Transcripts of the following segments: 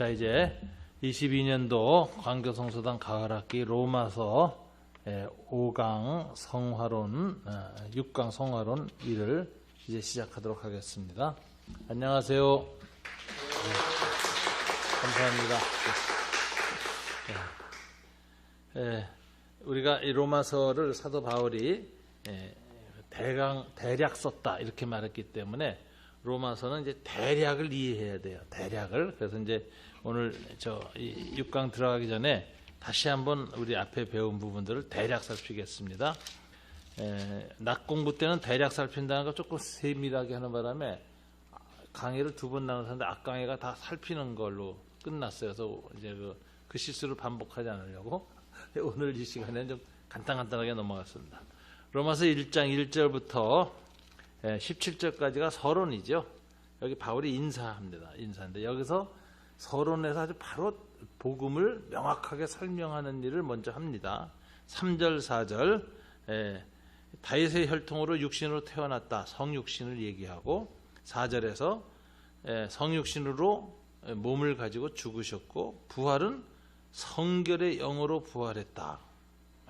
자, 이제 22년도 광교성서당 가을학기 로마서 5강 성화론, 6강 성화론 1을 이제 시작하도록 하겠습니다. 안녕하세요. 감사합니다. 우리가 이 로마서를 사도 바울이 대략 썼다 이렇게 말했기 때문에 로마서는 이제 대략을 이해해야 돼요. 대략을. 그래서 이제 오늘 이 6강 들어가기 전에 다시 한번 우리 앞에 배운 부분들을 대략 살피겠습니다. 낮 공부 때는 대략 살핀다는 거 조금 세밀하게 하는 바람에 강의를 2번 나눴는데 앞강의가 다 살피는 걸로 끝났어요. 그래서 이제 그 실수를 반복하지 않으려고 오늘 이 시간에는 좀 간단하게 넘어갔습니다. 로마서 1장 1절부터 17절까지가 서론이죠. 여기 바울이 인사합니다. 인사인데 여기서 서론에서 아주 바로 복음을 명확하게 설명하는 일을 먼저 합니다. 3절 4절 다윗의 혈통으로 육신으로 태어났다. 성육신을 얘기하고 4절에서 성육신으로 몸을 가지고 죽으셨고 부활은 성결의 영으로 부활했다.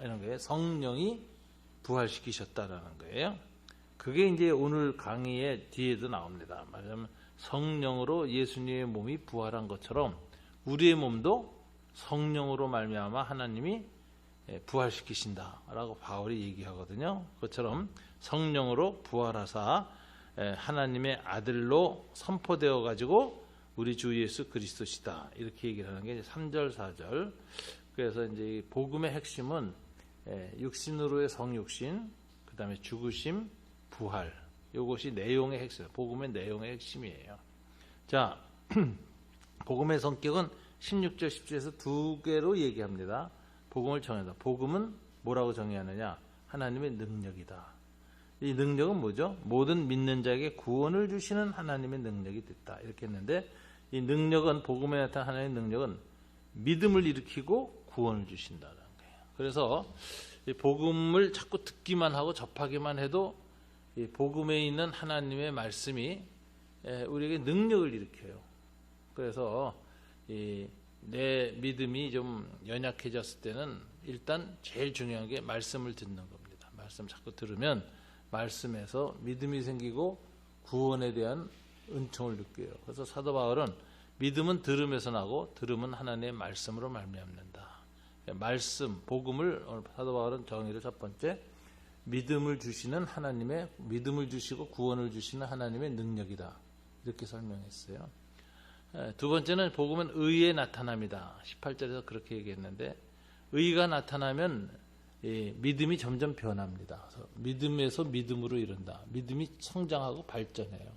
이런 거예요. 성령이 부활시키셨다라는 거예요. 그게 이제 오늘 강의의 뒤에도 나옵니다. 말하자면 성령으로 예수님의 몸이 부활한 것처럼 우리의 몸도 성령으로 말미암아 하나님이 부활시키신다라고 바울이 얘기하거든요. 그것처럼 성령으로 부활하사 하나님의 아들로 선포되어 가지고 우리 주 예수 그리스도시다. 이렇게 얘기를 하는 게 3절 4절. 그래서 이제 복음의 핵심은 육신으로의 성육신, 그다음에 죽으심, 부활. 이것이 내용의 핵심, 복음의 내용의 핵심이에요. 자, 복음의 성격은 16절 17절에서 2개로 얘기합니다. 복음을 정한다. 복음은 뭐라고 정의하느냐? 하나님의 능력이다. 이 능력은 뭐죠? 모든 믿는 자에게 구원을 주시는 하나님의 능력이 됐다. 이렇게 했는데 이 능력은 복음에 나타난 하나님의 능력은 믿음을 일으키고 구원을 주신다는 거예요. 그래서 이 복음을 자꾸 듣기만 하고 접하기만 해도 이 복음에 있는 하나님의 말씀이 우리에게 능력을 일으켜요. 그래서 내 믿음이 좀 연약해졌을 때는 일단 제일 중요한 게 말씀을 듣는 겁니다. 말씀 자꾸 들으면 말씀에서 믿음이 생기고 구원에 대한 은총을 느껴요. 그래서 사도 바울은 믿음은 들음에서 나고 들음은 하나님의 말씀으로 말미암는다. 말씀, 복음을 오늘 사도 바울은 정의를 첫 번째 믿음을 주시는 하나님의 믿음을 주시고 구원을 주시는 하나님의 능력이다. 이렇게 설명했어요. 두 번째는 복음은 의에 나타납니다. 18절에서 그렇게 얘기했는데 의가 나타나면 믿음이 점점 변합니다. 그래서 믿음에서 믿음으로 이른다. 믿음이 성장하고 발전해요.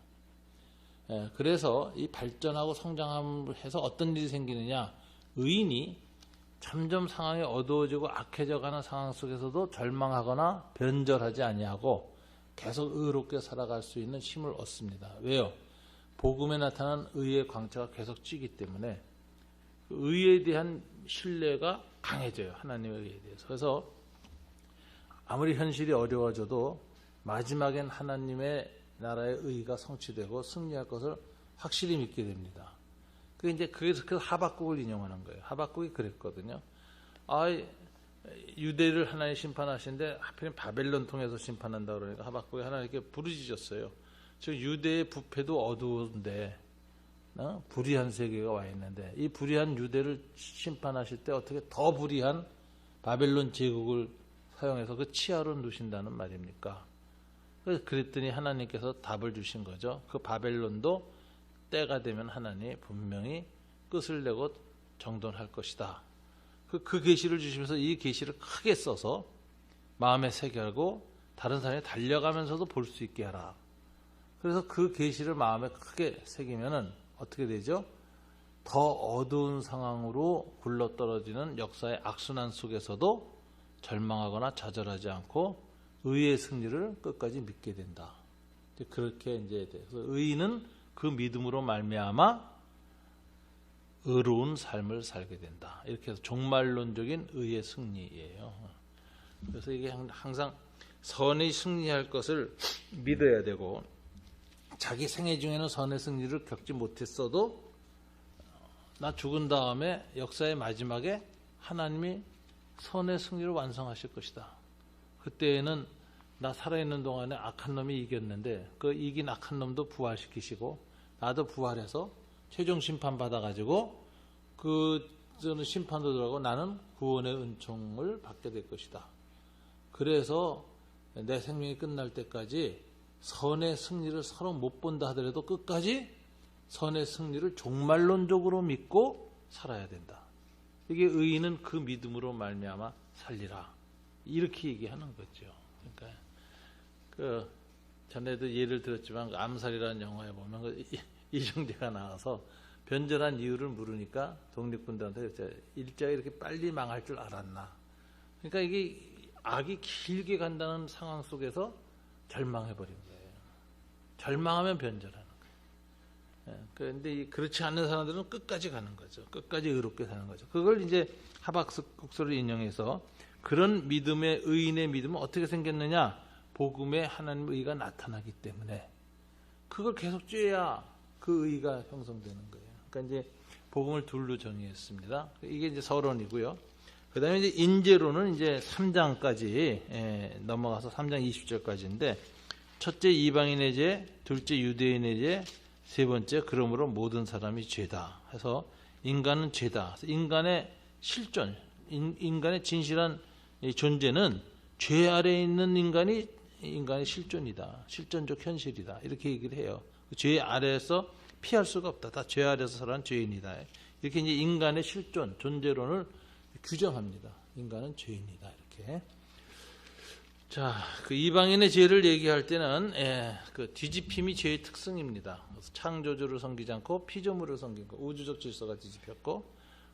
그래서 이 발전하고 성장함을 해서 어떤 일이 생기느냐? 의인이 점점 상황이 어두워지고 악해져가는 상황 속에서도 절망하거나 변절하지 아니하고 계속 의롭게 살아갈 수 있는 힘을 얻습니다. 왜요? 복음에 나타난 의의 광채가 계속 찌기 때문에 의에 대한 신뢰가 강해져요. 하나님의 의에 대해서. 그래서 아무리 현실이 어려워져도 마지막엔 하나님의 나라의 의가 성취되고 승리할 것을 확실히 믿게 됩니다. 그래서 하박국을 인용하는 거예요. 하박국이 그랬거든요. 유대를 하나님 심판하시는데 하필 바벨론 통해서 심판한다 그러니까 하박국이 하나님께 부르짖었어요. 즉 유대의 부패도 어두운데 불의한 세계가 와 있는데 이 불의한 유대를 심판하실 때 어떻게 더 불의한 바벨론 제국을 사용해서 그 치하로 누신다는 말입니까? 그랬더니 하나님께서 답을 주신 거죠. 그 바벨론도 때가 되면 하나님이 분명히 끝을 내고 정돈할 것이다. 그 계시를 주시면서 이 계시를 크게 써서 마음에 새겨고 다른 사람이 달려가면서도 볼 수 있게 하라. 그래서 그 계시를 마음에 크게 새기면은 어떻게 되죠? 더 어두운 상황으로 굴러떨어지는 역사의 악순환 속에서도 절망하거나 좌절하지 않고 의의 승리를 끝까지 믿게 된다. 그렇게 이제 돼. 그래서 의인은 그 믿음으로 말미암아 의로운 삶을 살게 된다. 이렇게 해서 종말론적인 의의 승리예요. 그래서 이게 항상 선이 승리할 것을 믿어야 되고 자기 생애 중에는 선의 승리를 겪지 못했어도 나 죽은 다음에 역사의 마지막에 하나님이 선의 승리를 완성하실 것이다. 그때에는 나 살아있는 동안에 악한 놈이 이겼는데 그 이긴 악한 놈도 부활시키시고 나도 부활해서 최종 심판 받아가지고 저는 심판도 들어가고 나는 구원의 은총을 받게 될 것이다. 그래서 내 생명이 끝날 때까지 선의 승리를 서로 못 본다 하더라도 끝까지 선의 승리를 종말론적으로 믿고 살아야 된다. 이게 의인은 그 믿음으로 말미암아 살리라. 이렇게 얘기하는 거죠. 그러니까 전에도 예를 들었지만 암살이라는 영화에 보면 이정재가 나와서 변절한 이유를 물으니까 독립군들한테 일제가 이렇게 빨리 망할 줄 알았나. 그러니까 이게 악이 길게 간다는 상황 속에서 절망해버린 거예요. 절망하면 변절하는 거예요. 그런데 그렇지 않는 사람들은 끝까지 가는 거죠. 끝까지 의롭게 사는 거죠. 그걸 이제 하박국서를 인용해서 그런 믿음의 의인의 믿음은 어떻게 생겼느냐? 복음에 하나님의 의가 나타나기 때문에 그걸 계속 쬐야 그 의가 형성되는 거예요. 그러니까 이제 복음을 둘로 정의했습니다. 이게 이제 서론이고요. 그 다음에 이제 인재로는 이제 3장까지 넘어가서 3장 20절까지인데 첫째 이방인의 죄, 둘째 유대인의 죄, 세 번째 그러므로 모든 사람이 죄다 해서 인간은 죄다. 인간의 실존, 인간의 진실한 존재는 죄 아래에 있는 인간이 인간의 실존이다. 실존적 현실이다. 이렇게 얘기를 해요. 죄 아래에서 피할 수가 없다. 다 죄 아래에서 살아난 죄인이다. 이렇게 이제 인간의 실존, 존재론을 규정합니다. 인간은 죄인이다. 이렇게. 자, 그 이방인의 죄를 얘기할 때는 그 뒤집힘이 죄의 특성입니다. 창조주를 섬기지 않고 피조물을 섬긴 거, 우주적 질서가 뒤집혔고,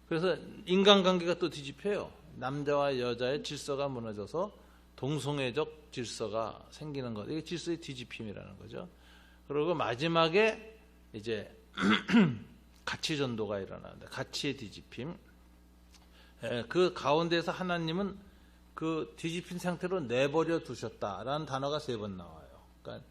그래서 인간관계가 또 뒤집혀요. 남자와 여자의 질서가 무너져서 동성애적 질서가 생기는 것. 이게 질서의 뒤집힘이라는 거죠. 그리고 마지막에 이제 가치전도가 일어나는데 가치의 뒤집힘. 그 가운데서 하나님은 그 뒤집힌 상태로 내버려 두셨다라는 단어가 3번 나와요. 그러니까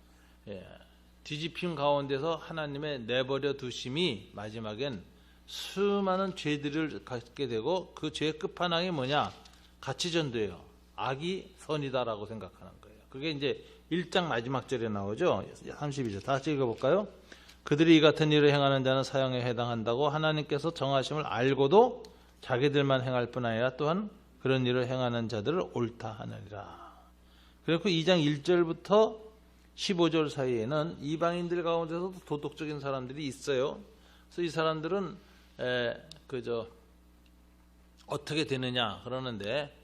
뒤집힘 가운데서 하나님의 내버려 두심이 마지막엔 수많은 죄들을 갖게 되고 그 죄의 끝판왕이 뭐냐? 가치전도예요. 악이 선이다라고 생각하는 거예요. 그게 이제 1장 마지막 절에 나오죠. 32절 다 같이 읽어볼까요? 그들이 이 같은 일을 행하는 자는 사형에 해당한다고 하나님께서 정하심을 알고도 자기들만 행할 뿐 아니라 또한 그런 일을 행하는 자들을 옳다 하느니라. 그리고 2장 1절부터 15절 사이에는 이방인들 가운데서도 도덕적인 사람들이 있어요. 그래서 이 사람들은 어떻게 되느냐 그러는데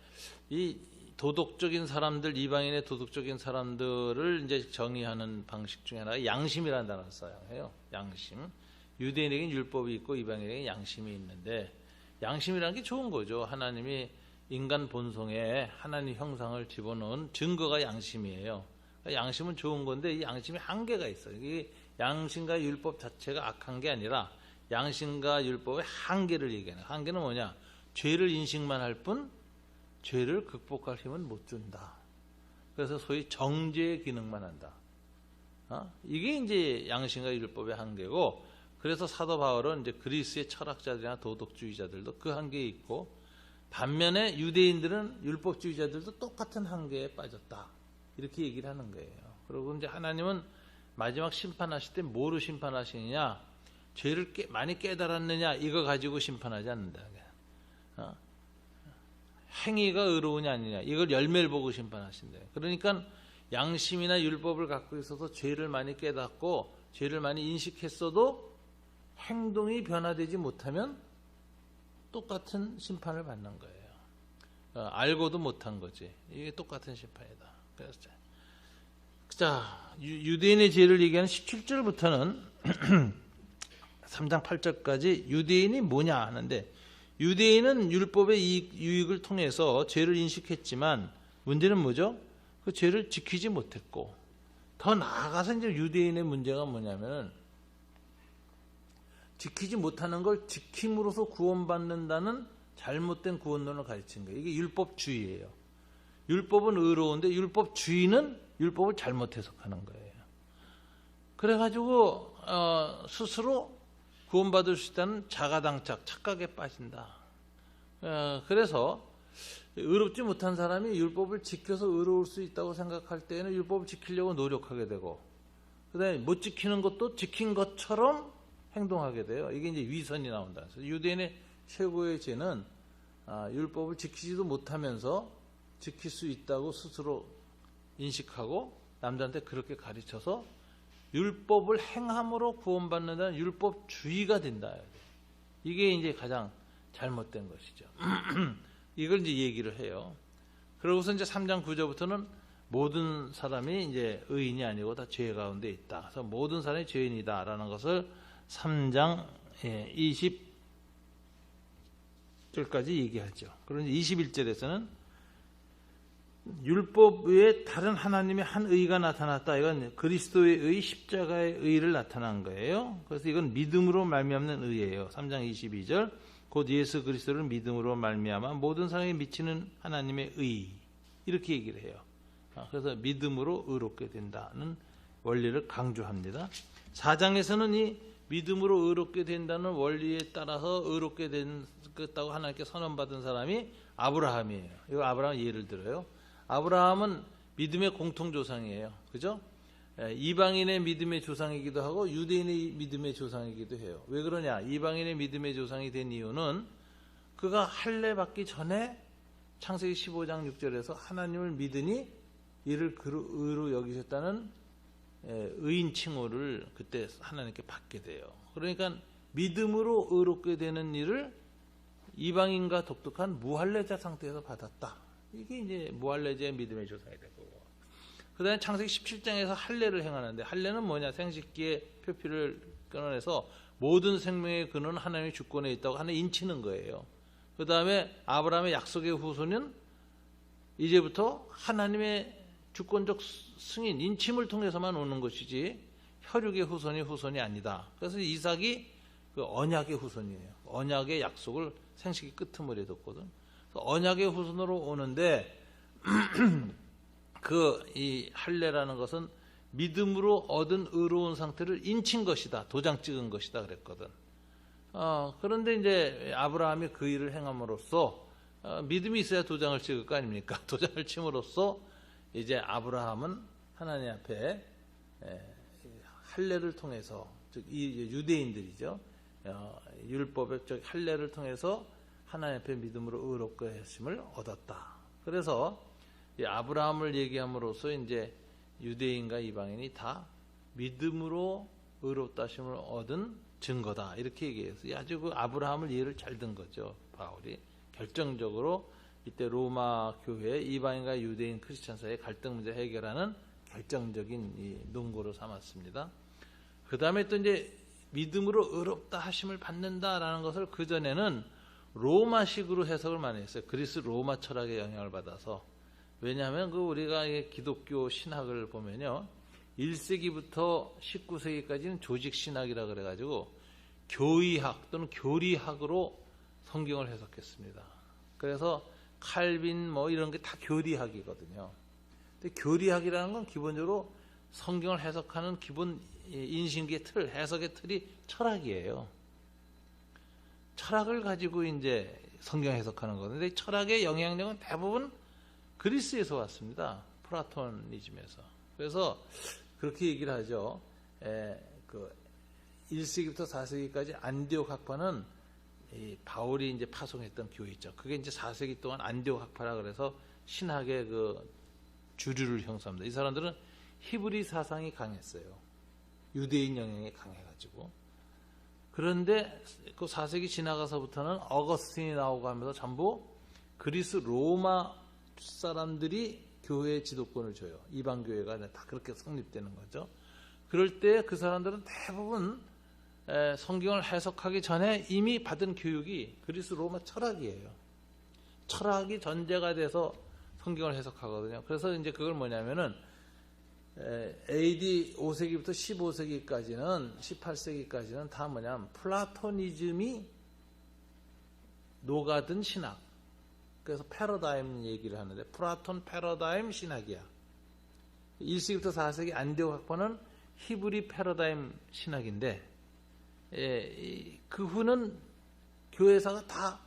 이 도덕적인 사람들, 이방인의 도덕적인 사람들을 이제 정의하는 방식 중에 하나가 양심이라는 단어를 사용해요. 양심. 유대인에게는 율법이 있고 이방인에게는 양심이 있는데 양심이라는 게 좋은 거죠. 하나님이 인간 본성에 하나님 형상을 집어넣은 증거가 양심이에요. 그러니까 양심은 좋은 건데 이 양심에 한계가 있어요. 이 양심과 율법 자체가 악한 게 아니라 양심과 율법의 한계를 얘기하는 거예요. 한계는 뭐냐? 죄를 인식만 할 뿐 죄를 극복할 힘은 못 준다. 그래서 소위 정죄의 기능만 한다. 이게 이제 양심과 율법의 한계고, 그래서 사도 바울은 이제 그리스의 철학자들이나 도덕주의자들도 그 한계에 있고, 반면에 유대인들은 율법주의자들도 똑같은 한계에 빠졌다. 이렇게 얘기를 하는 거예요. 그리고 이제 하나님은 마지막 심판하실 때 뭐로 심판하시느냐? 죄를 많이 깨달았느냐? 이거 가지고 심판하지 않는다. 행위가 의로우냐 아니냐 이걸 열매를 보고 심판하신대요. 그러니까 양심이나 율법을 갖고 있어서 죄를 많이 깨닫고 죄를 많이 인식했어도 행동이 변화되지 못하면 똑같은 심판을 받는 거예요. 알고도 못한 거지. 이게 똑같은 심판이다. 그래서 자, 유대인의 죄를 얘기하는 17절부터는 3장 8절까지 유대인이 뭐냐 하는데, 유대인은 율법의 유익을 통해서 죄를 인식했지만 문제는 뭐죠? 그 죄를 지키지 못했고, 더 나아가서 이제 유대인의 문제가 뭐냐면 지키지 못하는 걸 지킴으로써 구원받는다는 잘못된 구원론을 가르친 거예요. 이게 율법주의예요. 율법은 의로운데 율법주의는 율법을 잘못 해석하는 거예요. 그래가지고 스스로 구원받을 수 있다는 자가당착, 착각에 빠진다. 그래서 의롭지 못한 사람이 율법을 지켜서 의로울 수 있다고 생각할 때에는 율법을 지키려고 노력하게 되고, 그다음에 못 지키는 것도 지킨 것처럼 행동하게 돼요. 이게 이제 위선이 나온다. 그래서 유대인의 최고의 죄는 율법을 지키지도 못하면서 지킬 수 있다고 스스로 인식하고 남들한테 그렇게 가르쳐서 율법을 행함으로 구원받는다는 율법주의가 된다. 이게 이제 가장 잘못된 것이죠. 이걸 이제 얘기를 해요. 그러고서 이제 3장 9절부터는 모든 사람이 이제 의인이 아니고 다 죄 가운데 있다. 그래서 모든 사람이 죄인이다라는 것을 3장 20절까지 얘기하죠. 그런데 21절에서는 율법 외에 다른 하나님의 한 의가 나타났다. 이건 그리스도의 의, 십자가의 의를 나타난 거예요. 그래서 이건 믿음으로 말미암는 의예요. 3장 22절 곧 예수 그리스도를 믿음으로 말미암아 모든 사람이 미치는 하나님의 의, 이렇게 얘기를 해요. 그래서 믿음으로 의롭게 된다는 원리를 강조합니다. 4장에서는 이 믿음으로 의롭게 된다는 원리에 따라서 의롭게 됐다고 하나님께 선언받은 사람이 아브라함이에요. 이거 아브라함 예를 들어요. 아브라함은 믿음의 공통조상이에요. 그죠? 이방인의 믿음의 조상이기도 하고 유대인의 믿음의 조상이기도 해요. 왜 그러냐? 이방인의 믿음의 조상이 된 이유는 그가 할례 받기 전에 창세기 15장 6절에서 하나님을 믿으니 이를 의로 여기셨다는 의인 칭호를 그때 하나님께 받게 돼요. 그러니까 믿음으로 의롭게 되는 일을 이방인과 독특한 무할례자 상태에서 받았다. 이게 이제 무할례자의 믿음의 조상이 되고, 그 다음에 창세기 17장에서 할례를 행하는데, 할례는 뭐냐? 생식기의 표피를 끊어내서 모든 생명의 근원은 하나님의 주권에 있다고 하나 인치는 거예요. 그 다음에 아브라함의 약속의 후손은 이제부터 하나님의 주권적 승인, 인침을 통해서만 오는 것이지 혈육의 후손이 아니다. 그래서 이삭이 그 언약의 후손이에요. 언약의 약속을 생식기 끄트머리에 뒀거든. 언약의 후손으로 오는데 이 할례라는 것은 믿음으로 얻은 의로운 상태를 인친 것이다, 도장 찍은 것이다 그랬거든. 그런데 이제 아브라함이 그 일을 행함으로써 믿음이 있어야 도장을 찍을 거 아닙니까? 도장을 침으로써 이제 아브라함은 하나님 앞에 할례를 통해서, 즉 이 유대인들이죠, 율법의 할례를 통해서 하나님 앞에 믿음으로 의롭게 하심을 얻었다. 그래서 이 아브라함을 얘기함으로써 이제 유대인과 이방인이 다 믿음으로 의롭다 하심을 얻은 증거다, 이렇게 얘기해서 아주 그 아브라함을 이해를 잘 든 거죠. 바울이 결정적으로 이때 로마 교회 이방인과 유대인 크리스찬 사이의 갈등 문제 해결하는 결정적인 이 논거로 삼았습니다. 그 다음에 또 이제 믿음으로 의롭다 하심을 받는다라는 것을 그 전에는 로마식으로 해석을 많이 했어요. 그리스 로마 철학의 영향을 받아서. 왜냐하면 우리가 기독교 신학을 보면요, 1세기부터 19세기까지는 조직 신학이라 그래가지고 교의학 또는 교리학으로 성경을 해석했습니다. 그래서 칼빈 이런 게 다 교리학이거든요. 근데 교리학이라는 건 기본적으로 성경을 해석하는 기본 인식의 틀, 해석의 틀이 철학이에요. 철학을 가지고 이제 성경 해석하는 거는데, 철학의 영향력은 대부분 그리스에서 왔습니다. 플라토니즘에서. 그래서 그렇게 얘기를 하죠. 1세기부터 4세기까지 안디옥 학파는 바울이 이제 파송했던 교회죠. 그게 이제 4세기 동안 안디옥 학파라 그래서 신학의 그 주류를 형성합니다. 이 사람들은 히브리 사상이 강했어요. 유대인 영향이 강해가지고. 그런데 그 4세기 지나가서부터는 어거스틴이 나오고 하면서 전부 그리스 로마 사람들이 교회의 지도권을 줘요. 이방 교회가 다 그렇게 성립되는 거죠. 그럴 때 그 사람들은 대부분 성경을 해석하기 전에 이미 받은 교육이 그리스 로마 철학이에요. 철학이 전제가 돼서 성경을 해석하거든요. 그래서 이제 그걸 뭐냐면은 AD 5세기부터 15세기까지는 18세기까지는 다 뭐냐면 플라토니즘이 녹아든 신학. 그래서 패러다임 얘기를 하는데 플라톤 패러다임 신학이야. 1세기부터 4세기 안디옥 학파는 히브리 패러다임 신학인데 그 후는 교회사가 다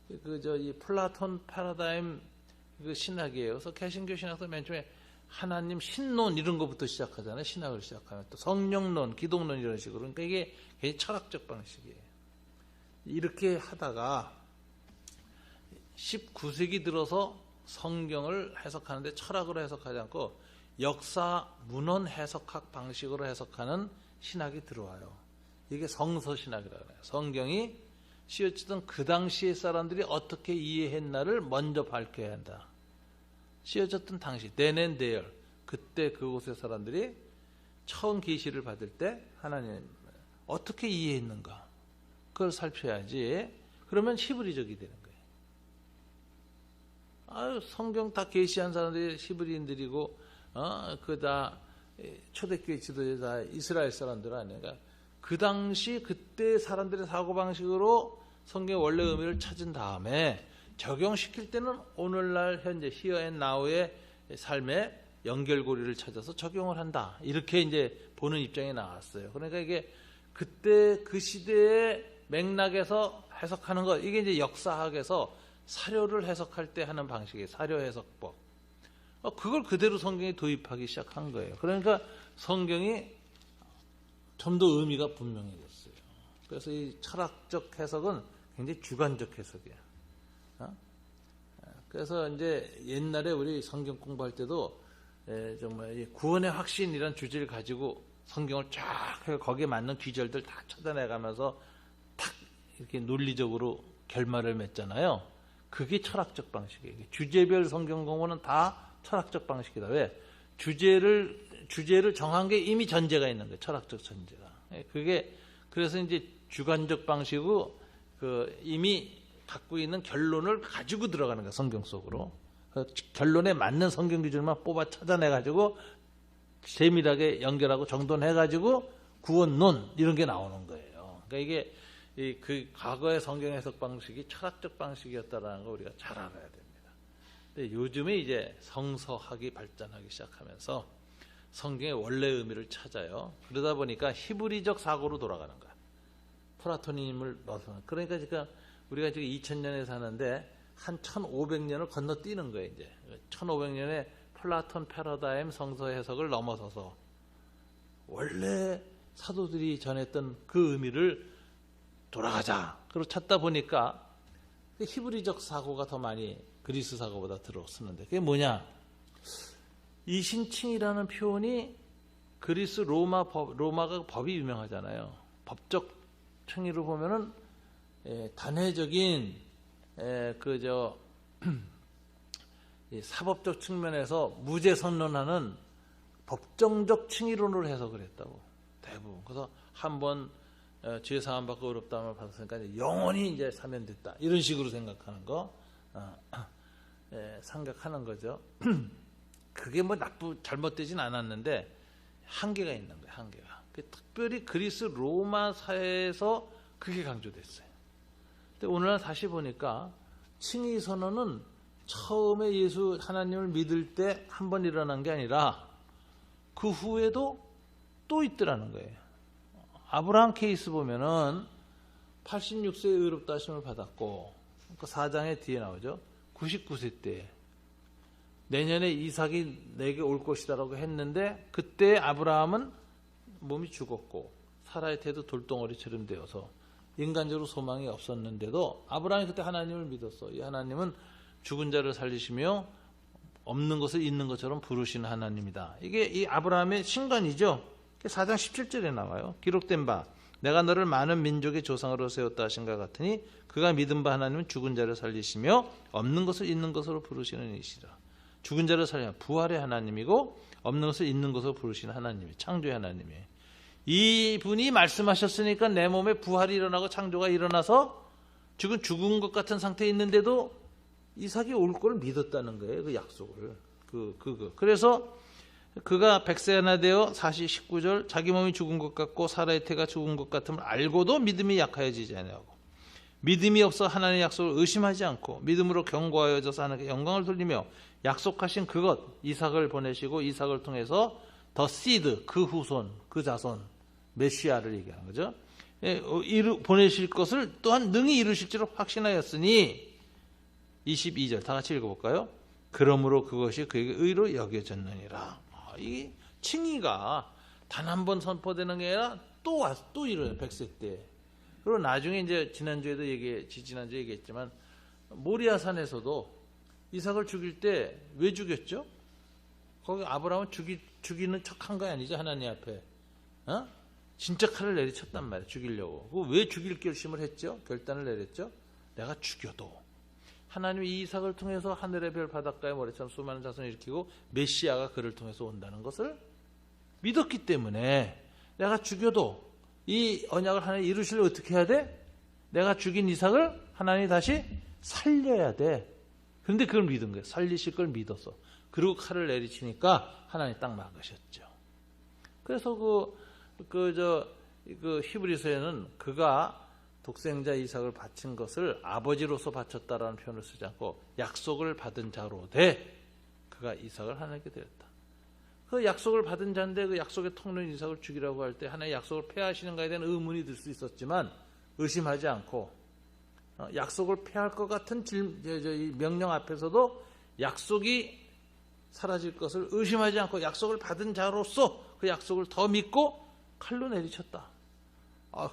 이 플라톤 패러다임 그 신학이에요. 그래서 개신교 신학도 맨 처음에 하나님 신론 이런 것부터 시작하잖아요. 신학을 시작하면 또 성령론, 기독론 이런 식으로. 그러니까 이게 굉장히 철학적 방식이에요. 이렇게 하다가 19세기 들어서 성경을 해석하는데 철학으로 해석하지 않고 역사 문헌 해석학 방식으로 해석하는 신학이 들어와요. 이게 성서신학이라고 해요. 성경이 쓰여지던 그 당시의 사람들이 어떻게 이해했나를 먼저 밝혀야 한다. 쓰여졌던 당시, then and there, 그때 그곳의 사람들이 처음 계시를 받을 때 하나님 어떻게 이해했는가, 그걸 살펴야지. 그러면 히브리적이 되는 거예요. 성경 다 계시한 사람들이 히브리인들이고, 그 다 초대교회 지도자 다 이스라엘 사람들 아닌가. 그 당시 그때 사람들의 사고방식으로 성경의 원래 의미를 찾은 다음에 적용시킬 때는 오늘날 현재 here and now의 삶의 연결고리를 찾아서 적용을 한다. 이렇게 이제 보는 입장이 나왔어요. 그러니까 이게 그때 그 시대의 맥락에서 해석하는 것, 이게 이제 역사학에서 사료를 해석할 때 하는 방식이에요. 사료 해석법. 그걸 그대로 성경에 도입하기 시작한 거예요. 그러니까 성경이 좀 더 의미가 분명해졌어요. 그래서 이 철학적 해석은 굉장히 주관적 해석이야. 그래서 이제 옛날에 우리 성경 공부할 때도 정말 구원의 확신이라는 주제를 가지고 성경을 쫙 해서 거기에 맞는 귀절들 다 찾아내가면서 탁 이렇게 논리적으로 결말을 맺잖아요. 그게 철학적 방식이에요. 주제별 성경 공부는 다 철학적 방식이다. 왜? 주제를 정한 게 이미 전제가 있는 거예요. 철학적 전제가. 그게 그래서 이제 주관적 방식이고 이미 갖고 있는 결론을 가지고 들어가는 거예요. 성경 속으로. 결론에 맞는 성경 기준만 뽑아 찾아내가지고 세밀하게 연결하고 정돈해가지고 구원론 이런 게 나오는 거예요. 그러니까 이게 그 과거의 성경 해석 방식이 철학적 방식이었다라는 거 우리가 잘 알아야 됩니다. 근데 요즘에 이제 성서학이 발전하기 시작하면서 성경의 원래 의미를 찾아요. 그러다 보니까 히브리적 사고로 돌아가는 거야. 플라토님을 넣어서. 그러니까 지금 우리가 지금 2000년에 사는데 한 1500년을 건너뛰는 거예요. 이제 1500년에 플라톤 패러다임 성서 해석을 넘어서서 원래 사도들이 전했던 그 의미를 돌아가자. 그리고 찾다 보니까 히브리적 사고가 더 많이 그리스 사고보다 들어쓰는데 그게 뭐냐? 이신칭이라는 표현이 그리스 로마가 법이 유명하잖아요. 법적 층위로 보면은 단회적인 사법적 측면에서 무죄 선언하는 법정적 칭의론으로 해석을 했다고 대부분. 그래서 한번 죄 사함 받고 의롭다함을 받았으니까 이제 영원히 이제 사면됐다 이런 식으로 생각하는 거, 생각하는 거죠. 그게 뭐 잘못되진 않았는데 한계가 있는 거예요. 한계가. 특별히 그리스 로마 사회에서 그게 강조됐어요. 근데 오늘날 다시 보니까 칭의 선언은 처음에 예수 하나님을 믿을 때 한 번 일어난 게 아니라 그 후에도 또 있더라는 거예요. 아브라함 케이스 보면은 86세에 의롭다 하심을 받았고 그 4장에 뒤에 나오죠. 99세 때 내년에 이삭이 내게 올 것이다라고 했는데 그때 아브라함은 몸이 죽었고 사라의 태도 돌덩어리처럼 되어서 인간적으로 소망이 없었는데도 아브라함이 그때 하나님을 믿었어. 이 하나님은 죽은 자를 살리시며 없는 것을 있는 것처럼 부르시는 하나님이다. 이게 이 아브라함의 신관이죠. 4장 17절에 나와요. 기록된 바 내가 너를 많은 민족의 조상으로 세웠다 하신가 같으니 그가 믿은 바 하나님은 죽은 자를 살리시며 없는 것을 있는 것으로 부르시는 이시라. 죽은 자를 살리는 부활의 하나님이고 없는 것을 있는 것으로 부르시는 하나님이 창조의 하나님이에요. 이분이 말씀하셨으니까 내 몸에 부활이 일어나고 창조가 일어나서 지금 죽은 것 같은 상태에 있는데도 이삭이 올 걸 믿었다는 거예요. 그 약속을. 그래서 그가 100세 하나 되어 19절 자기 몸이 죽은 것 같고 사라의 태가 죽은 것 같음을 알고도 믿음이 약하여지지 아니하고 믿음이 없어 하나님의 약속을 의심하지 않고 믿음으로 견고하여져서 하나님께 영광을 돌리며 약속하신 그것 이삭을 보내시고 이삭을 통해서 더 시드 그 후손 그 자손 메시아를 얘기하는 거죠. 보내실 것을 또한 능히 이루실 줄을 확신하였으니 22절 다 같이 읽어볼까요? 그러므로 그것이 그에게 의로 여겨졌느니라. 이 칭의가 단 한 번 선포되는 게 아니라 또 이뤄요. 100세 때. 그리고 나중에 이제 지난주에 얘기했지만 모리아산에서도 이삭을 죽일 때 왜 죽였죠? 거기 아브라함은 죽이는 척한 거 아니죠? 하나님 앞에. 진짜 칼을 내리쳤단 말이에요. 죽이려고. 왜 죽일 결심을 했죠? 결단을 내렸죠? 내가 죽여도 하나님이 이삭을 통해서 하늘의 별 바닷가의 모래처럼 수많은 자손을 일으키고 메시아가 그를 통해서 온다는 것을 믿었기 때문에 내가 죽여도 이 언약을 하나님 이루시려면 어떻게 해야 돼? 내가 죽인 이삭을 하나님이 다시 살려야 돼. 그런데 그걸 믿은 거예요. 살리실 걸 믿었어. 그리고 칼을 내리치니까 하나님이 딱 막으셨죠. 그래서 그 히브리서에는 그가 독생자 이삭을 바친 것을 아버지로서 바쳤다라는 표현을 쓰지 않고 약속을 받은 자로 돼 그가 이삭을 하나님께 드렸다. 그 약속을 받은 자인데 그 약속의 통로인 이삭을 죽이라고 할 때 하나님의 약속을 폐하시는가에 대한 의문이 들 수 있었지만 의심하지 않고 약속을 폐할 것 같은 명령 앞에서도 약속이 사라질 것을 의심하지 않고 약속을 받은 자로서 그 약속을 더 믿고 칼로 내리쳤다.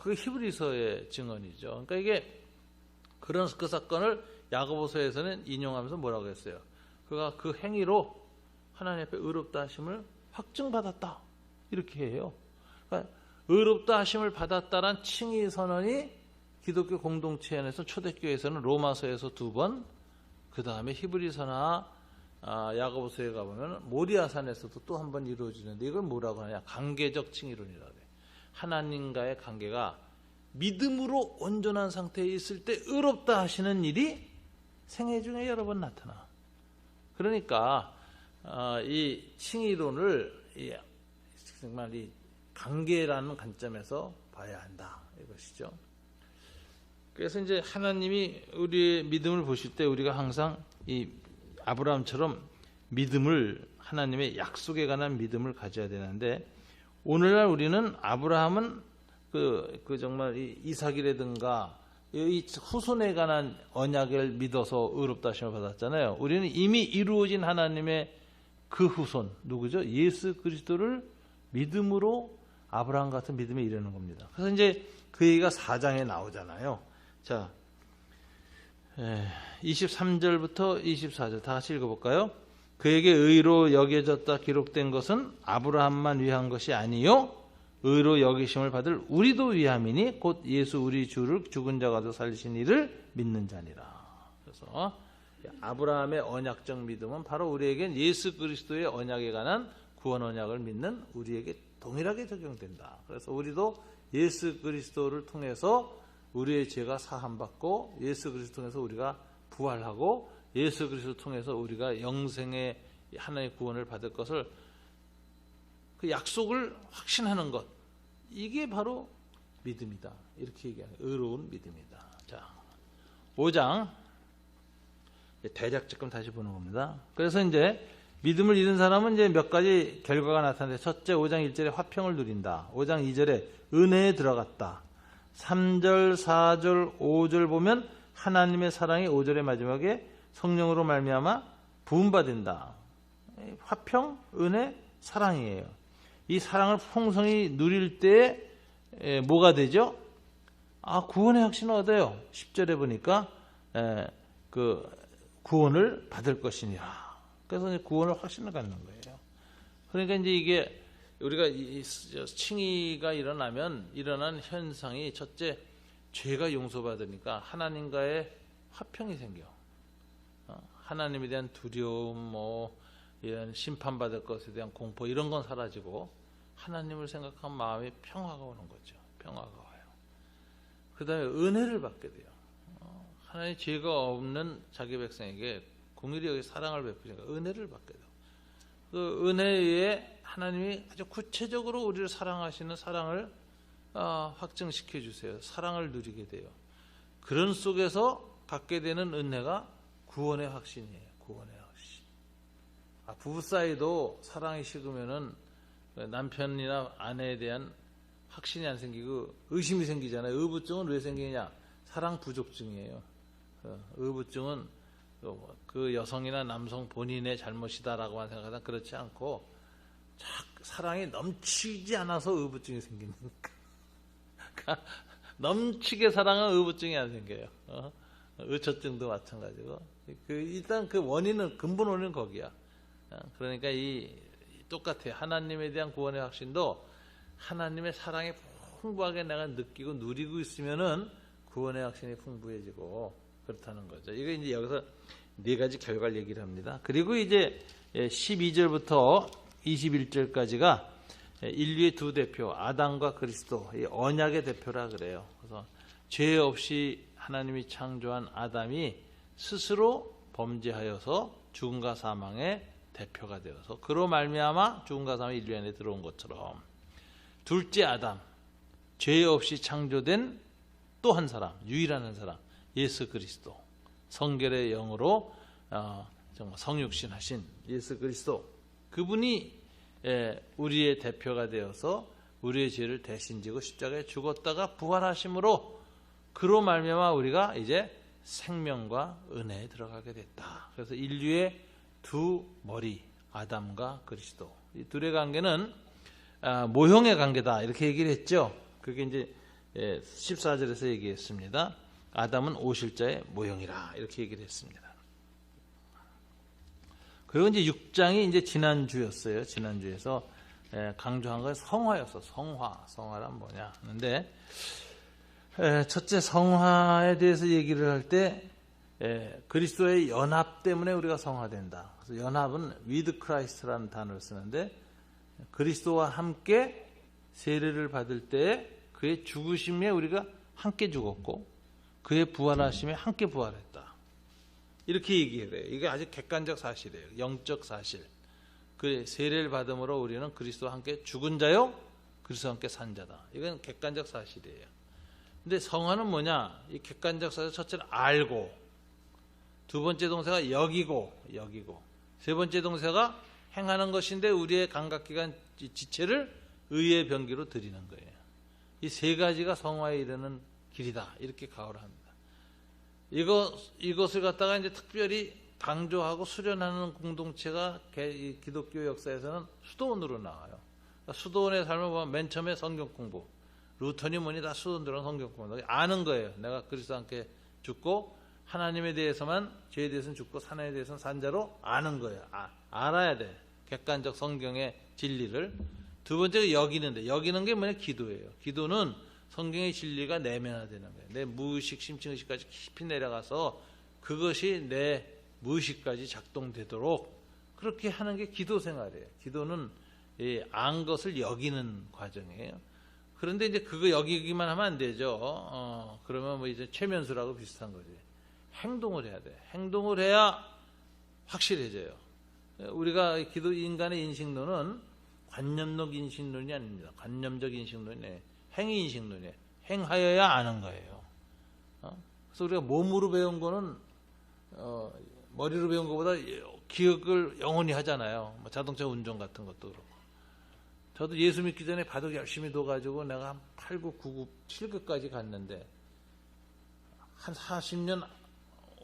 그게 히브리서의 증언이죠. 그러니까 이게 그 사건을 야고보서에서는 인용하면서 뭐라고 했어요? 그가 그 행위로 하나님 앞에 의롭다 하심을 확증받았다. 이렇게 해요. 그러니까 의롭다 하심을 받았다란 칭의 선언이 기독교 공동체 안에서 초대교회에서는 로마서에서 2번, 그 다음에 히브리서나 야고보서에 가보면 모리아산에서도 또 한 번 이루어지는데 이걸 뭐라고 하냐? 관계적 칭의론이라고 해요. 하나님과의 관계가 믿음으로 온전한 상태에 있을 때 의롭다 하시는 일이 생애 중에 여러 번 나타나. 그러니까 이 칭의론을 정말 이 관계라는 관점에서 봐야 한다 이것이죠. 그래서 이제 하나님이 우리의 믿음을 보실 때 우리가 항상 이 아브라함처럼 믿음을 하나님의 약속에 관한 믿음을 가져야 되는데 오늘날 우리는 아브라함은 정말 이삭이라든가 이 후손에 관한 언약을 믿어서 의롭다 하심을 받았잖아요. 우리는 이미 이루어진 하나님의 그 후손 누구죠? 예수 그리스도를 믿음으로 아브라함 같은 믿음에 이르는 겁니다. 그래서 이제 그 얘기가 4장에 나오잖아요. 자, 23절부터 24절 다 같이 읽어볼까요? 그에게 의로 여겨졌다 기록된 것은 아브라함만 위한 것이 아니요 의로 여기심을 받을 우리도 위함이니 곧 예수 우리 주를 죽은 자 가운데서 살리신 이를 믿는 자니라. 그래서 아브라함의 언약적 믿음은 바로 우리에겐 예수 그리스도의 언약에 관한 구원 언약을 믿는 우리에게 동일하게 적용된다. 그래서 우리도 예수 그리스도를 통해서 우리의 죄가 사함받고 예수 그리스도 통해서 우리가 부활하고 예수 그리스도 통해서 우리가 영생의 하나님의 구원을 받을 것을 그 약속을 확신하는 것 이게 바로 믿음이다. 이렇게 얘기하는 의로운 믿음이다. 자, 5장 대략적금 다시 보는 겁니다. 그래서 이제 믿음을 잃은 사람은 이제 몇 가지 결과가 나타나는데 첫째 5장 1절에 화평을 누린다. 5장 2절에 은혜에 들어갔다. 3절, 4절, 5절 보면 하나님의 사랑이 5절의 마지막에 성령으로 말미암아 부음받는다. 화평, 은혜, 사랑이에요. 이 사랑을 풍성히 누릴 때 뭐가 되죠? 구원의 확신을 얻어요. 10절에 보니까 그 구원을 받을 것이니라. 그래서 구원을 확신을 갖는 거예요. 그러니까 이제 이게 우리가 칭의가 일어난 현상이 첫째 죄가 용서받으니까 하나님과의 화평이 생겨. 하나님에 대한 두려움, 이런 심판받을 것에 대한 공포 이런 건 사라지고 하나님을 생각한 마음에 평화가 오는 거죠. 평화가 와요. 그 다음에 은혜를 받게 돼요. 하나님 죄가 없는 자기 백성에게 공일이 여기 사랑을 베푸니까 은혜를 받게 돼요. 그 은혜에 하나님이 아주 구체적으로 우리를 사랑하시는 사랑을 확증시켜 주세요. 사랑을 누리게 돼요. 그런 속에서 갖게 되는 은혜가 구원의 확신이에요. 구원의 확신. 부부 사이도 사랑이 식으면은 남편이나 아내에 대한 확신이 안 생기고 의심이 생기잖아요. 의부증은 왜 생기냐? 사랑 부족증이에요. 의부증은 그 여성이나 남성 본인의 잘못이다라고만 생각하다 그렇지 않고 사랑이 넘치지 않아서 의부증이 생기는 거니까 넘치게 사랑은 의부증이 안 생겨요. 의처증도 마찬가지고 일단 그 원인은 근본 원인은 거기야. 그러니까 똑같아요. 하나님에 대한 구원의 확신도 하나님의 사랑이 풍부하게 내가 느끼고 누리고 있으면은 구원의 확신이 풍부해지고 그렇다는 거죠. 이거 이제 여기서 네 가지 결과를 얘기를 합니다. 그리고 이제 12절부터 21절까지가 인류의 두 대표 아담과 그리스도, 이 언약의 대표라 그래요. 그래서 죄 없이 하나님이 창조한 아담이 스스로 범죄하여서 죽음과 사망의 대표가 되어서 그로 말미암아 죽음과 사망이 인류 안에 들어온 것처럼 둘째 아담, 죄 없이 창조된 또 한 사람, 유일한 한 사람, 예수 그리스도, 성결의 영으로 정말 성육신 하신 예수 그리스도, 그분이 우리의 대표가 되어서 우리의 죄를 대신 지고 십자가에 죽었다가 부활하심으로 그로 말미암아 우리가 이제 생명과 은혜에 들어가게 됐다. 그래서 인류의 두 머리, 아담과 그리스도, 이 둘의 관계는 모형의 관계다 이렇게 얘기를 했죠. 그게 이제 14절에서 얘기했습니다. 아담은 오실자의 모형이라 이렇게 얘기를 했습니다. 그리고 이제 6장이 이제 지난주였어요. 지난주에서 강조한 건 성화였어. 성화란 뭐냐 하는데, 첫째 성화에 대해서 얘기를 할 때 그리스도의 연합 때문에 우리가 성화된다. 그래서 연합은 with Christ라는 단어를 쓰는데, 그리스도와 함께 세례를 받을 때 그의 죽으심에 우리가 함께 죽었고 그의 부활하심에 함께 부활했다. 이렇게 얘기해요. 이게 아주 객관적 사실이에요. 영적 사실. 그 세례를 받음으로 우리는 그리스도와 함께 죽은 자요, 그리스도와 함께 산 자다. 이건 객관적 사실이에요. 근데 성화는 뭐냐? 이 객관적 사실 첫째는 알고, 두 번째 동사가 여기고, 세 번째 동사가 행하는 것인데 우리의 감각기관 지체를 의의 병기로 드리는 거예요. 이 세 가지가 성화에 이르는 길이다. 이렇게 가오를 합니다. 이것을 갖다가 이제 특별히 강조하고 수련하는 공동체가 기독교 역사에서는 수도원으로 나와요. 그러니까 수도원의 삶을 보면 맨 처음에 성경 공부, 루터니 뭐니 다 수도원들은 성경 공부, 아는 거예요. 내가 그리스도와 함께 죽고 하나님에 대해서만, 죄에 대해서는 죽고 하나님에 대해서는 산 자로 아는 거예요. 알아야 돼. 객관적 성경의 진리를. 두 번째가 여기는 게 뭐냐? 기도예요. 기도는 성경의 진리가 내면화되는 거예요. 내 무의식, 심층의식까지 깊이 내려가서 그것이 내 무의식까지 작동되도록 그렇게 하는 게 기도 생활이에요. 기도는 안 것을 여기는 과정이에요. 그런데 이제 그거 여기기만 하면 안 되죠. 그러면 뭐 이제 최면수라고 비슷한 거지. 행동을 해야 돼. 행동을 해야 확실해져요. 우리가 인간의 인식론은 관념적 인식론이 아닙니다. 관념적 인식론이에요. 행위 인식론이에요. 행하여야 아는 거예요. 그래서 우리가 몸으로 배운 거는 머리로 배운 것보다 기억을 영원히 하잖아요. 뭐 자동차 운전 같은 것도 그렇고. 저도 예수 믿기 전에 바둑 열심히 둬가지고 내가 한 8, 9, 9급, 7급까지 갔는데 한 40년,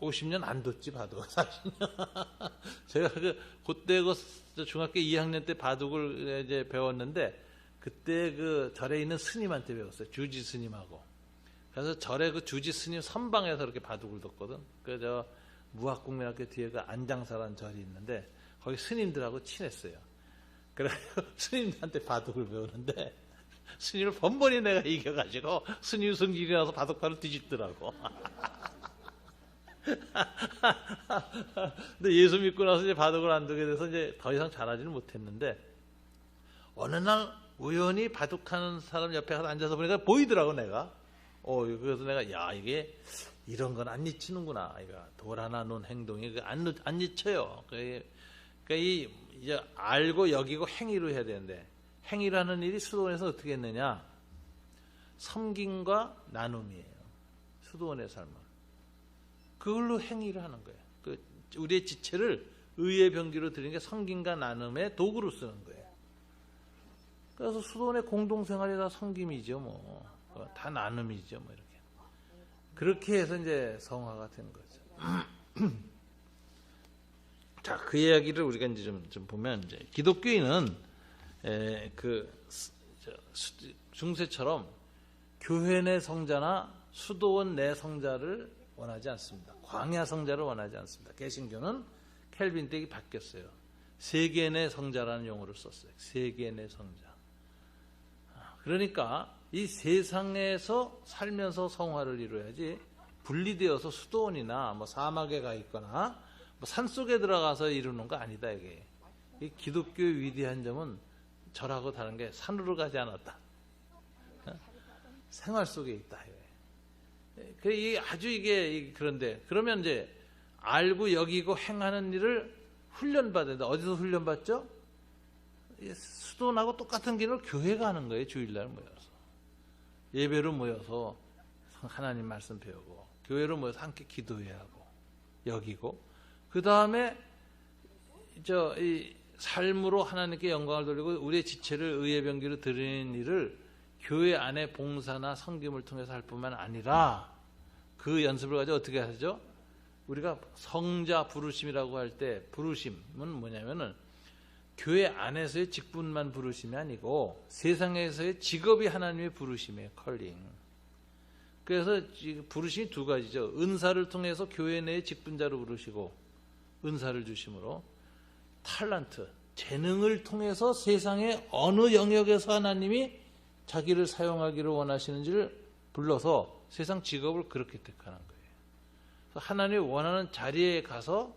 50년 안 뒀지, 바둑. 40년. 제가 그때 중학교 2학년 때 바둑을 이제 배웠는데, 그때 그 절에 있는 스님한테 배웠어요. 주지 스님하고. 그래서 절에 그 주지 스님 선방에서 이렇게 바둑을 뒀거든. 그래서 무학국민학교 뒤에 그 안장사라는 절이 있는데, 거기 스님들하고 친했어요. 그래서 스님한테 바둑을 배우는데, 스님을 번번이 내가 이겨가지고, 스님 승질이 나서 바둑판을 뒤집더라고. 근데 예수 믿고 나서 이제 바둑을 안 두게 돼서 이제 더 이상 잘하지는 못했는데, 어느 날 우연히 바둑하는 사람 옆에 가서 앉아서 보니까 보이더라고, 내가. 그래서 내가, 야, 이게 이런 건 안 잊히는구나. 이거 돌 하나 놓은 행동이 안 잊혀요. 그러니까 이제 알고 여기고 행위로 해야 되는데, 행위로 하는 일이 수도원에서 어떻게 했느냐? 섬김과 나눔이에요. 수도원의 삶은. 그걸로 행위를 하는 거예요. 우리의 지체를 의의 병기로 드리는 게 섬김과 나눔의 도구로 쓰는 거예요. 그래서 수도원의 공동생활이 다 섬김이죠, 뭐. 다 나눔이죠, 뭐, 이렇게. 그렇게 해서 이제 성화가 된 거죠. 자, 그 이야기를 우리가 이제 좀 보면, 이제 기독교인은, 중세처럼 교회 내 성자나 수도원 내 성자를 원하지 않습니다. 광야 성자를 원하지 않습니다. 개신교는 켈빈 때 바뀌었어요. 세계 내 성자라는 용어를 썼어요. 세계 내 성자. 그러니까 이 세상에서 살면서 성화를 이루어야지 분리되어서 수도원이나 뭐 사막에 가 있거나 뭐 산속에 들어가서 이루는 거 아니다, 이게. 이 기독교의 위대한 점은 절하고 다른 게 산으로 가지 않았다. 생활 속에 있다. 아주 이게 그런데 그러면 이제 알고 여기고 행하는 일을 훈련받아야 된다. 어디서 훈련받죠? 수도원하고 똑같은 길을 교회가 하는 거예요. 주일날 모여서. 예배로 모여서 하나님 말씀 배우고 교회로 모여서 함께 기도해야 하고 여기고 그 다음에 이 삶으로 하나님께 영광을 돌리고 우리의 지체를 의의 병기로 드리는 일을 교회 안에 봉사나 섬김을 통해서 할 뿐만 아니라 그 연습을 가지고 어떻게 하죠? 우리가 성자 부르심이라고 할 때 부르심은 뭐냐면은 교회 안에서의 직분만 부르심이 아니고 세상에서의 직업이 하나님의 부르심이에요. 컬링. 그래서 부르심이 두 가지죠. 은사를 통해서 교회 내의 직분자로 부르시고 은사를 주심으로 탤런트, 재능을 통해서 세상의 어느 영역에서 하나님이 자기를 사용하기를 원하시는지를 불러서 세상 직업을 그렇게 택하는 거예요. 하나님이 원하는 자리에 가서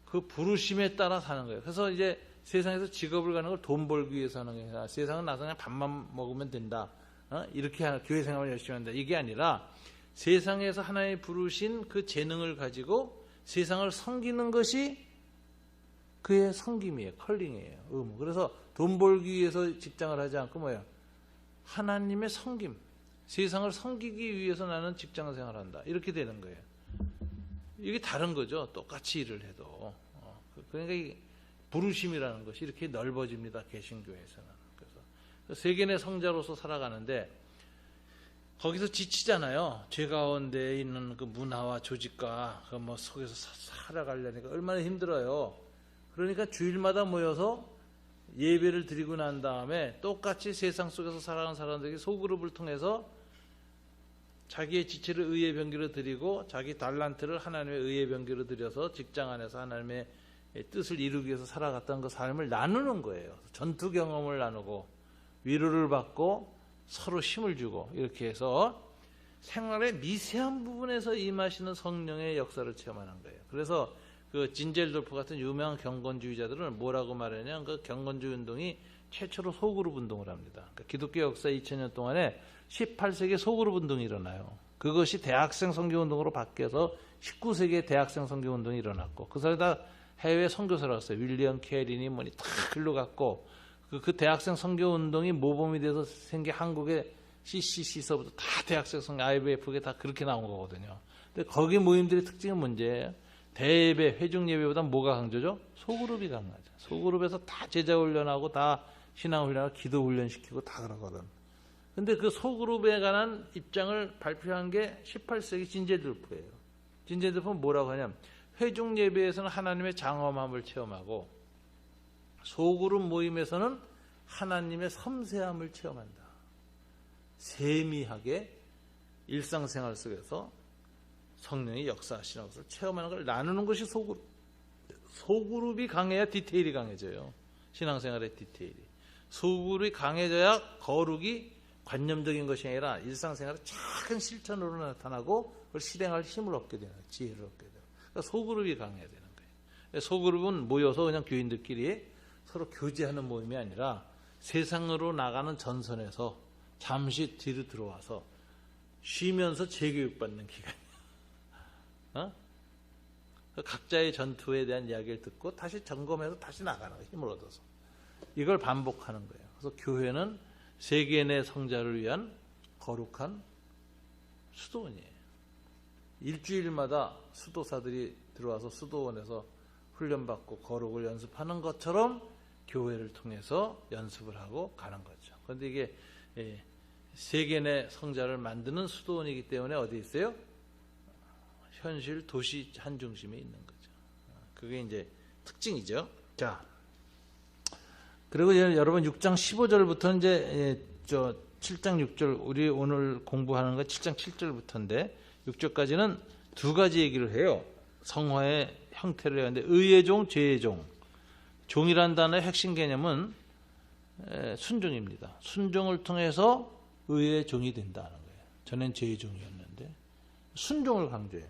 그 부르심에 따라 사는 거예요. 그래서 이제 세상에서 직업을 가는 걸 돈 벌기 위해서 하는 게 아니라 세상은 나서 그냥 밥만 먹으면 된다. 이렇게 교회 생활을 열심히 한다. 이게 아니라 세상에서 하나님이 부르신 그 재능을 가지고 세상을 섬기는 것이 그의 섬김이에요. 컬링이에요. 의무. 그래서 돈 벌기 위해서 직장을 하지 않고 뭐예요? 하나님의 섬김. 세상을 섬기기 위해서 나는 직장 생활한다. 이렇게 되는 거예요. 이게 다른 거죠. 똑같이 일을 해도. 그러니까 이 부르심이라는 것이 이렇게 넓어집니다. 개신교에서는. 그래서 세계 내 성자로서 살아가는데 거기서 지치잖아요. 죄 가운데 있는 그 문화와 조직과 그 뭐 속에서 살아가려니까 얼마나 힘들어요. 그러니까 주일마다 모여서 예배를 드리고 난 다음에 똑같이 세상 속에서 살아가는 사람들에게 소그룹을 통해서 자기의 지체를 의의 병기로 드리고 자기 달란트를 하나님의 의의 병기로 드려서 직장 안에서 하나님의 뜻을 이루기 위해서 살아갔던 그 삶을 나누는 거예요. 전투 경험을 나누고 위로를 받고 서로 힘을 주고 이렇게 해서 생활의 미세한 부분에서 임하시는 성령의 역사를 체험하는 거예요. 그래서 그 진젤도프 같은 유명한 경건주의자들은 뭐라고 말하냐면 그 경건주의 운동이 최초로 소그룹 운동을 합니다. 그러니까 기독교 역사 2000년 동안에 18세기에 소그룹 운동이 일어나요. 그것이 대학생 선교운동으로 바뀌어서 19세기에 대학생 선교운동이 일어났고 그 사람이 다 해외 선교사라고 했어요. 윌리엄 캐리니 뭐니 다 글로 갔고 그 대학생 선교운동이 모범이 돼서 생긴 한국의 CCC서부터 다 대학생 선교 IBF에 다 그렇게 나온 거거든요. 근데 거기 모임들의 특징은 문제예요. 대예배, 회중예배보다 뭐가 강조죠? 소그룹이 강하죠. 소그룹에서 다 제자훈련하고 다 신앙훈련하고 기도훈련시키고 다 그러거든. 근데 그 소그룹에 관한 입장을 발표한 게 18세기 진제들프예요. 진제들프는 뭐라고 하냐면 회중예배에서는 하나님의 장엄함을 체험하고 소그룹 모임에서는 하나님의 섬세함을 체험한다. 세미하게 일상생활 속에서 성령이 역사하시는 것을 체험하는 걸 나누는 것이 소그룹. 소그룹이 강해야 디테일이 강해져요. 신앙생활의 디테일이. 소그룹이 강해져야 거룩이 관념적인 것이 아니라 일상생활의 작은 실천으로 나타나고 그걸 실행할 힘을 얻게 되는 거예요. 지혜를 얻게 되는 거예요. 그러니까 소그룹이 강해야 되는 거예요. 소그룹은 모여서 그냥 교인들끼리 서로 교제하는 모임이 아니라 세상으로 나가는 전선에서 잠시 뒤로 들어와서 쉬면서 재교육받는 기간이에요. 각자의 전투에 대한 이야기를 듣고 다시 점검해서 다시 나가는 거예요. 힘을 얻어서. 이걸 반복하는 거예요. 그래서 교회는 세계 내 성자를 위한 거룩한 수도원이에요. 일주일마다 수도사들이 들어와서 수도원에서 훈련받고 거룩을 연습하는 것처럼 교회를 통해서 연습을 하고 가는 거죠. 그런데 이게 세계 내 성자를 만드는 수도원이기 때문에 어디 있어요? 현실 도시 한 중심에 있는 거죠. 그게 이제 특징이죠. 자, 그리고 여러분 6장 15절부터 이제 7장 6절 우리 오늘 공부하는 거 7장 7절부터인데 6절까지는 두 가지 얘기를 해요. 성화의 형태를 하는데 의의 종, 죄의 종. 종이란 단어의 핵심 개념은 순종입니다. 순종을 통해서 의의 종이 된다는 거예요. 전엔 죄의 종이었는데 순종을 강조해요.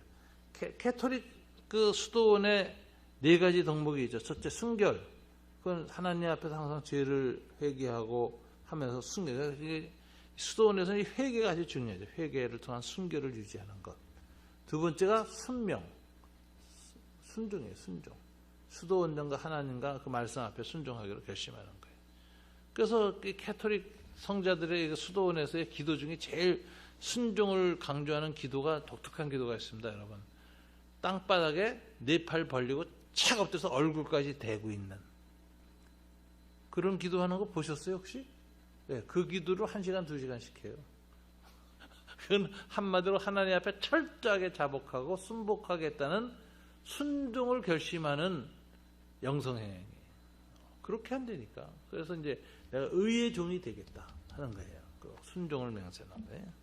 캐토릭 그 수도원의 네 가지 덕목이 있죠. 첫째 순결. 그건 하나님 앞에서 항상 죄를 회개하고 하면서 순결. 수도원에서는 이 회개가 아주 중요하죠. 회개를 통한 순결을 유지하는 것. 두 번째가 순명. 순종이에요. 순종. 수도원장과 하나님과 그 말씀 앞에 순종하기로 결심하는 거예요. 그래서 이 캐토릭 성자들의 수도원에서의 기도 중에 제일 순종을 강조하는 기도가 독특한 기도가 있습니다. 여러분. 땅바닥에 네 팔 벌리고 착 엎드려서 얼굴까지 대고 있는 그런 기도하는 거 보셨어요 혹시? 네, 그 기도를 1시간 2시간씩 해요. 그건 한마디로 하나님 앞에 철저하게 자복하고 순복하겠다는 순종을 결심하는 영성행위. 그렇게 한다니까. 그래서 이제 내가 의의 종이 되겠다 하는 거예요. 그 순종을 맹세하는 거예요.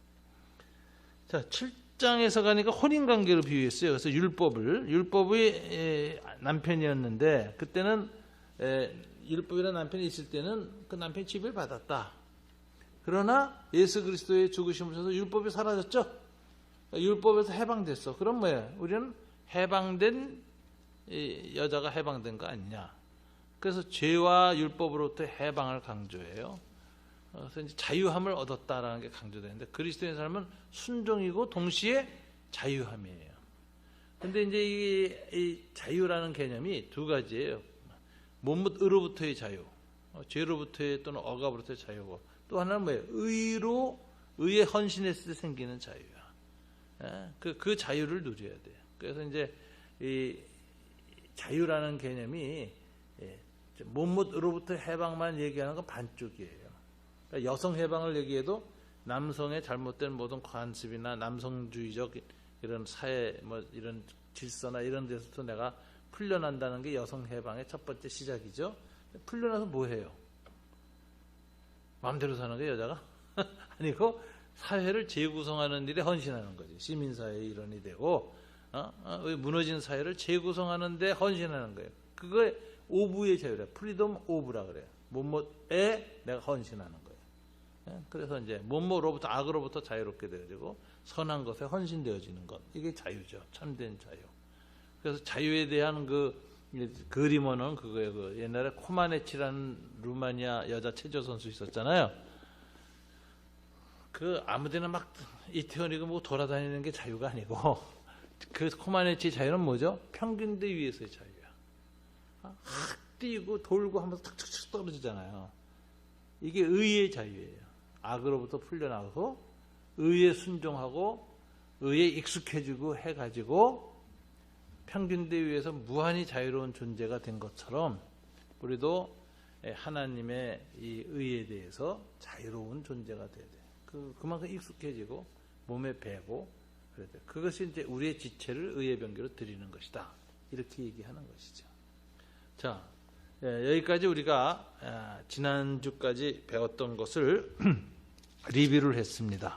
자, 7장에서 가니까 혼인관계로 비유했어요. 그래서 율법의 남편이었는데 그때는 율법이라는 남편이 있을 때는 그 남편이 지배를 받았다. 그러나 예수 그리스도의 죽으심을 통해서 율법이 사라졌죠. 율법에서 해방됐어. 그럼 뭐예요? 우리는 해방된 여자가 해방된 거 아니냐. 그래서 죄와 율법으로부터 해방을 강조해요. 그래서 이제 자유함을 얻었다라는 게 강조되는데 그리스도의 삶은 순종이고 동시에 자유함이에요. 근데 이제 이 자유라는 개념이 두 가지예요. 몸 의로부터의 자유, 죄로부터의 또는 억압으로부터의 자유고 또 하나는 뭐예요? 의에 헌신했을 때 생기는 자유야. 그 자유를 누려야 돼요. 그래서 이제 이 자유라는 개념이 몸으로부터 해방만 얘기하는 건 반쪽이에요. 그러니까 여성 해방을 얘기해도 남성의 잘못된 모든 관습이나 남성주의적 이런 사회 이런 질서나 이런 데서부터 내가 풀려난다는 게 여성 해방의 첫 번째 시작이죠. 풀려나서 뭐 해요? 마음대로 사는 게 여자가? 아니고 사회를 재구성하는 일에 헌신하는 거지. 시민사회의 일원이 되고 무너진 사회를 재구성하는 데 헌신하는 거예요. 그거에 오브의 자유래. 프리덤 오브라 그래요. 몸에 내가 헌신하는 거예요. 그래서 이제 몸으로부터 악으로부터 자유롭게 되어지고 선한 것에 헌신되어지는 것. 이게 자유죠. 참된 자유. 그래서 자유에 대한 그 그림어는 그거예요. 그 옛날에 코마네치라는 루마니아 여자 체조 선수 있었잖아요. 그 아무데나 막 이태원이고 뭐 돌아다니는 게 자유가 아니고 그 코마네치 자유는 뭐죠? 평균대 위에서의 자유야. 확 뛰고 돌고 하면서 탁탁탁 떨어지잖아요. 이게 의의 자유예요. 악으로부터 풀려나가서 의에 순종하고 의에 익숙해지고 해가지고 평균대 위에서 무한히 자유로운 존재가 된 것처럼 우리도 하나님의 이 의에 대해서 자유로운 존재가 돼야 돼. 그만큼 익숙해지고 몸에 배고 그래야 돼. 그것이 이제 우리의 지체를 의의 병기로 드리는 것이다. 이렇게 얘기하는 것이죠. 자, 여기까지 우리가 지난주까지 배웠던 것을 리뷰를 했습니다.